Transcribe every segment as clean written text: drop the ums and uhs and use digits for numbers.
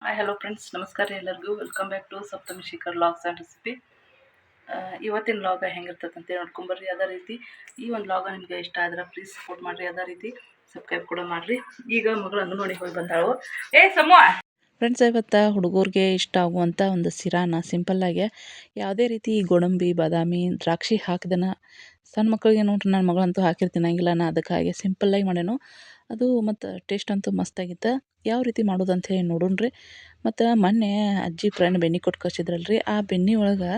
Hi hello friends, ನಮಸ್ಕಾರ ಎಲ್ಲರಿಗೂ. Welcome back to Saptami Shikhar logs and recipe. ಇವತ್ತಿನ ಲಾಗ ಹೆಂಗಿರ್ತದೆ ಅಂತ ನೋಡ್ಕೊಂಬರ್ರಿ. ಅದೇ ರೀತಿ ಈ ಒಂದು ಲಾಗ ನಿಮಗೆ ಇಷ್ಟ ಆದ್ರೆ ಪ್ಲೀಸ್ ಸಪೋರ್ಟ್ ಮಾಡಿರಿ. ಅದೇ ರೀತಿ ಸಬ್ಸ್ಕ್ರೈಬ್ ಕೂಡ ಮಾಡಿರಿ. ಈಗ ಮಗಳು ಅಂಗನವಾಡಿಗೆ ಹೋಗಿ ಬಂದಾಳು. ಫ್ರೆಂಡ್ಸ್, ಇವತ್ತು ಹುಡುಗರಿಗೆ ಇಷ್ಟ ಆಗುವಂಥ ಒಂದು ಸಿರಾನ ಸಿಂಪಲ್ಲಾಗಿ ಯಾವುದೇ ರೀತಿ ಗೋಡಂಬಿ ಬಾದಾಮಿ ದ್ರಾಕ್ಷಿ ಹಾಕಿದನ ಸಣ್ಣ ಮಕ್ಕಳಿಗೆ ನೋಡ್ರಿ, ನನ್ನ ಮಗಳಂತೂ ಹಾಕಿರ್ತೀನಂಗಿಲ್ಲ. ನಾ ಅದಕ್ಕಾಗಿ ಸಿಂಪಲ್ಲಾಗಿ ಮಾಡೇನು. ಅದು ಮತ್ತು ಟೇಸ್ಟ್ ಅಂತೂ ಮಸ್ತಾಗಿತ್ತು. ಯಾವ ರೀತಿ ಮಾಡೋದು ಅಂತ ಹೇಳಿ ನೋಡೋಣ್ರಿ. ಮತ್ತು ಮೊನ್ನೆ ಅಜ್ಜಿ ಫ್ರೆಂಡ್ ಬೆಣ್ಣೆ ಕೊಟ್ಟು ಕಳಿಸಿದ್ರಲ್ರಿ, ಆ ಬೆಣ್ಣೆ ಒಳಗೆ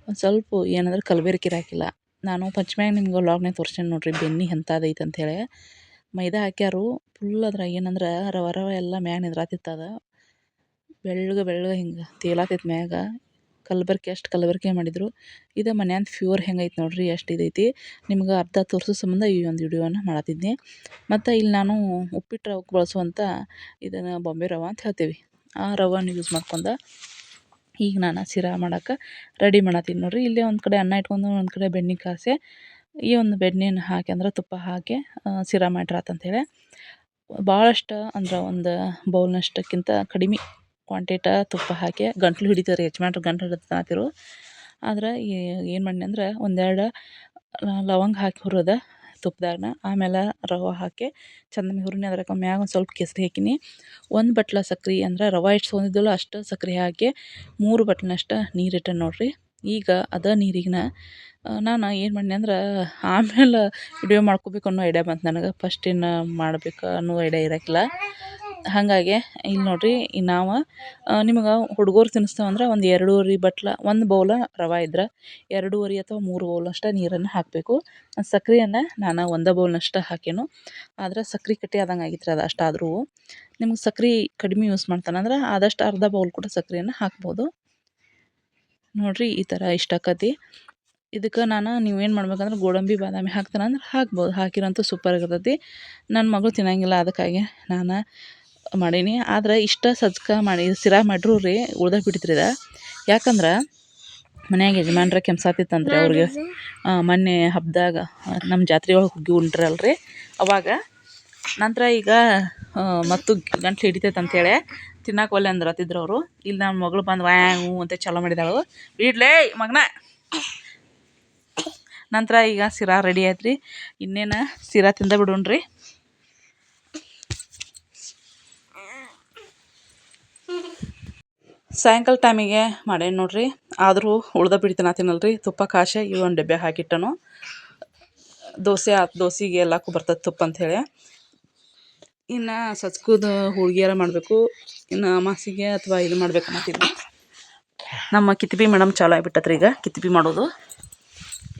ಒಂದು ಸ್ವಲ್ಪ ಏನಂದ್ರೆ ಕಲಬೆರಕೆ ಹಾಕಿಲ್ಲ. ನಾನು ಪಂಚಮ್ಯಾಗ ನಿಮ್ಗೆ ವ್ಲಾಗ್ನಾಗ ತೋರಿಸ್ತೇನೆ ನೋಡಿರಿ ಬೆಣ್ಣೆ ಎಂಥದೈತೆ ಅಂಥೇಳಿ. ಮೈದಾ ಹಾಕ್ಯಾರು ಫುಲ್. ಅದ್ರಾಗ ಏನಂದ್ರೆ ರವೆ ರವೆ ಎಲ್ಲ ಮ್ಯಾಗ ನಿಂದ್ರಾತಿತ್ತದ. ಬೆಳ್ಳಗೆ ಹಿಂಗೆ ತೇಲಾತೈತೆ ಮ್ಯಾಗ. ಕಲಬೆರಕೆ ಅಷ್ಟು ಕಲಬೆರಕೆ ಮಾಡಿದರು. ಇದು ಮನ್ಯಾಂದು ಪ್ಯೂರ್ ಹೆಂಗೈತೆ ನೋಡಿರಿ, ಎಷ್ಟು ಇದೈತಿ. ನಿಮ್ಗೆ ಅರ್ಧ ತೋರಿಸೋ ಸಂಬಂಧ ಈ ಒಂದು ವಿಡಿಯೋನ ಮಾಡತ್ತಿದ್ನಿ. ಮತ್ತು ಇಲ್ಲಿ ನಾನು ಉಪ್ಪಿಟ್ಟು ರವಕ್ಕೆ ಬಳಸುವಂಥ ಇದನ್ನು ಬಾಂಬೆ ರವೆ ಅಂತ ಹೇಳ್ತೀವಿ, ಆ ರವೆನ ಯೂಸ್ ಮಾಡ್ಕೊಂಡು ಈಗ ನಾನು ಶಿರಾ ಮಾಡೋಕೆ ರೆಡಿ ಮಾಡತ್ತೀನಿ ನೋಡಿರಿ. ಇಲ್ಲೇ ಒಂದು ಕಡೆ ಅನ್ನ ಇಟ್ಕೊಂಡು ಒಂದು ಕಡೆ ಬೆಣ್ಣೆ ಕಾಸೆ ಈ ಒಂದು ಬೆಣ್ಣೆನ ಹಾಕಿ ಅಂದ್ರೆ ತುಪ್ಪ ಹಾಕಿ ಶಿರಾ ಮಾಡಿರಾತಂಥೇಳಿ. ಭಾಳಷ್ಟು ಅಂದ್ರೆ ಒಂದು ಬೌಲ್ನಷ್ಟಕ್ಕಿಂತ ಕಡಿಮೆ ಕ್ವಾಂಟಿಟ ತುಪ್ಪ ಹಾಕಿ ಗಂಟ್ಲು ಹಿಡಿತಾರೆ. ಯಜಮಾನ್ರು ಗಂಟ್ಲು ಹಿಡಿತಾತಿರು. ಆದ್ರೆ ಏನು ಮಾಡಿ ಅಂದ್ರೆ ಒಂದೆರಡು ಲವಂಗ ಹಾಕಿ ಹುರಿದ ತುಪ್ಪದಾಗ, ಆಮೇಲೆ ರವೆ ಹಾಕಿ ಚಂದ ಹುರಿನಿ. ಅದ್ರಾಗ ಮ್ಯಾಗ ಒಂದು ಸ್ವಲ್ಪ ಕೆಸರಿ ಹಾಕಿನಿ. ಒಂದು ಬಟ್ಲ ಸಕ್ರೆ ಅಂದ್ರೆ ರವೆ ಎಷ್ಟು ತೊಗೊಂಡಿದ್ದಲ್ಲ ಅಷ್ಟು ಸಕ್ರೆ ಹಾಕಿ 3 ಬಟ್ಲನಷ್ಟು ನೀರಿಟ್ಟೆ ನೋಡಿರಿ. ಈಗ ಅದ ನೀರಿಗಿನ ನಾನು ಏನು ಮಾಡಿ ಅಂದ್ರೆ ಆಮೇಲೆ ವಿಡಿಯೋ ಮಾಡ್ಕೋಬೇಕು ಅನ್ನೋ ಐಡಿಯಾ ಬಂತು ನನಗೆ. ಫಸ್ಟ್ ಏನು ಮಾಡ್ಬೇಕು ಅನ್ನೋ ಐಡಿಯಾ ಇರೋಕ್ಕಿಲ್ಲ. ಹಾಗಾಗಿ ಇಲ್ಲಿ ನೋಡಿರಿ, ನಾವು ನಿಮಗೆ ಹುಡುಗರು ತಿನ್ನಿಸ್ತೇವಂದ್ರೆ ಒಂದು 2.5 ಬಟ್ಲ, ಒಂದು ಬೌಲ ರವೆ ಇದ್ರೆ 2.5 ಅಥವಾ 3 ಬೌಲಷ್ಟು ನೀರನ್ನು ಹಾಕಬೇಕು. ಸಕ್ರೆಯನ್ನು ನಾನು 1 ಬೌಲ್ನಷ್ಟು ಹಾಕೇನು. ಆದ್ರೆ ಸಕ್ರೆ ಕಟ್ಟಿ ಆದಂಗೆ ಆಗಿತ್ತು ಅದು. ಅಷ್ಟಾದರೂ ನಿಮ್ಗೆ ಸಕ್ರೆ ಕಡಿಮೆ ಯೂಸ್ ಮಾಡ್ತಾನಂದ್ರೆ ಆದಷ್ಟು ಅರ್ಧ ಬೌಲ್ ಕೂಡ ಸಕ್ರೆಯನ್ನು ಹಾಕ್ಬೋದು ನೋಡಿರಿ. ಈ ಥರ ಇಷ್ಟ ಆಕತಿ. ಇದಕ್ಕೆ ನೀವೇನು ಮಾಡ್ಬೇಕಂದ್ರೆ ಗೋಡಂಬಿ ಬಾದಾಮಿ ಹಾಕ್ತಾನಂದ್ರೆ ಹಾಕ್ಬೋದು. ಹಾಕಿರಂತೂ ಸೂಪರ್ ಆಗಿರ್ತೈತಿ. ನನ್ನ ಮಗಳು ತಿನ್ನಂಗಿಲ್ಲ, ಅದಕ್ಕಾಗಿ ನಾನು ಮಾಡೀನಿ. ಆದ್ರೆ ಇಷ್ಟ ಸಜ್ಕ ಮಾಡಿ ಶಿರಾ ಮಾಡ್ರು ರೀ ಉಳ್ದ ಬಿಟ್ಟಿತ್ರಿ ಇದು. ಯಾಕಂದ್ರೆ ಮನ್ಯಾಗ ಯಜಮಾನ್ರ ಕೆಮ್ಸಾತಿತ್ತಂದ್ರೆ ಅವ್ರಿಗೆ ಮೊನ್ನೆ ಹಬ್ಬದಾಗ ನಮ್ಮ ಜಾತ್ರೆ ಒಳಗೆ ಹೋಗಿ ಉಂಟ್ರಲ್ರಿ, ಅವಾಗ ನಂತರ ಈಗ ಮತ್ತು ಗಂಟ್ಲು ಹಿಡಿತೈತೆ ಅಂಥೇಳಿ ತಿನ್ನಕ್ಕೆ ಒಲ್ಲೆ ಅಂದ್ರತ್ತಿದ್ರು ಅವರು. ಇಲ್ಲಿ ನನ್ನ ಮಗಳು ಬಂದು ವ್ಯಾಂಗು ಅಂತ ಚಾಲೋ ಮಾಡಿದಾಳು. ಇಡ್ಲೇ ಮಗನ. ನಂತರ ಈಗ ಶಿರಾ ರೆಡಿ ಆಯ್ತು ರೀ. ಇನ್ನೇನು ಶಿರಾ ತಿಂದ ಬಿಡೋಣ್ರಿ. ಸಾಯಂಕಾಲ ಟೈಮಿಗೆ ಮಾಡೇನು ನೋಡಿರಿ. ಆದರೂ ಉಳ್ದ ಬಿಡ್ತೀನತ್ತೀನಲ್ರಿ, ತುಪ್ಪ ಕಾಸೆ ಈ ಒಂದು ಡಬ್ಬೆ ಹಾಕಿಟ್ಟನು. ದೋಸೆಗೆ ಎಲ್ಲಕ್ಕೂ ಬರ್ತದೆ ತುಪ್ಪ ಅಂಥೇಳಿ. ಇನ್ನು ಸಜ್ಕದ ಹೋಳ್ಗೆಯಾರ ಮಾಡಬೇಕು. ಇನ್ನು ಅಮಾಸಿಗೆ ಅಥವಾ ಇದು ಮಾಡ್ಬೇಕು ಅನ್ನತ್ತೀನಿ. ನಮ್ಮ ಕಿತ್ಬಿ ಮೇಡಮ್ ಚಾಲೋ ಆಗಿಬಿಟ್ಟತ್ರಿ ಈಗ ಕಿತ್ಬಿ ಮಾಡೋದು.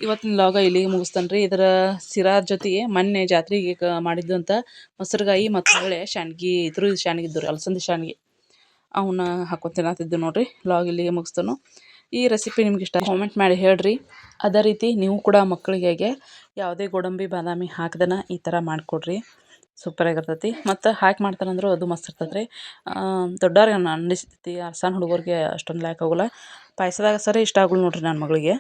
ಇವತ್ತಿನ ಲಾಗ ಇಲ್ಲಿಗೆ ಮುಗಿಸ್ತಾನೆ ರೀ. ಇದರ ಶಿರಾ ಜೊತೆಗೆ ಮೊನ್ನೆ ಜಾತ್ರೆಗೆ ಮಾಡಿದ್ದಂಥ ಮೊಸರುಗಾಯಿ ಮತ್ತು ಒಳ್ಳೆ ಶಾನ್ಗಿ ಇದ್ರು ಶಾನ್ಗಿದ್ರು ಅಲಸಂದಿ ಶಾನ್ಗಿ ಅವನ್ನ ಹಾಕ್ಕೊಂಡು ತಿನ್ನತ್ತಿದ್ದು ನೋಡಿರಿ. ಲಾಗ್ ಇಲ್ಲಿಗೆ ಮುಗಿಸ್ತಾನು. ಈ ರೆಸಿಪಿ ನಿಮ್ಗೆ ಇಷ್ಟ ಕಾಮೆಂಟ್ ಮಾಡಿ ಹೇಳ್ರಿ. ಅದೇ ರೀತಿ ನೀವು ಕೂಡ ಮಕ್ಕಳಿಗೆ ಯಾವುದೇ ಗೋಡಂಬಿ ಬಾದಾಮಿ ಹಾಕ್ದನ ಈ ಥರ ಮಾಡಿಕೊಡ್ರಿ, ಸೂಪರಾಗಿರ್ತೈತಿ. ಮತ್ತು ಹಾಕಿ ಮಾಡ್ತಾರಂದ್ರೂ ಅದು ಮಸ್ತ್ ಇರ್ತೈತೆ ರೀ. ದೊಡ್ಡವ್ರಿಗೆ ಅನ್ನಿಸ್ತೈತಿ, ಸಣ್ಣ ಹುಡುಗರಿಗೆ ಅಷ್ಟೊಂದು ಲೈಕ್ ಆಗೋಲ್ಲ. ಪಾಯಸದಾಗ ಸರಿ ಇಷ್ಟ ಆಗೋಲ್ಲ ನೋಡಿರಿ ನನ್ನ ಮಗಳಿಗೆ.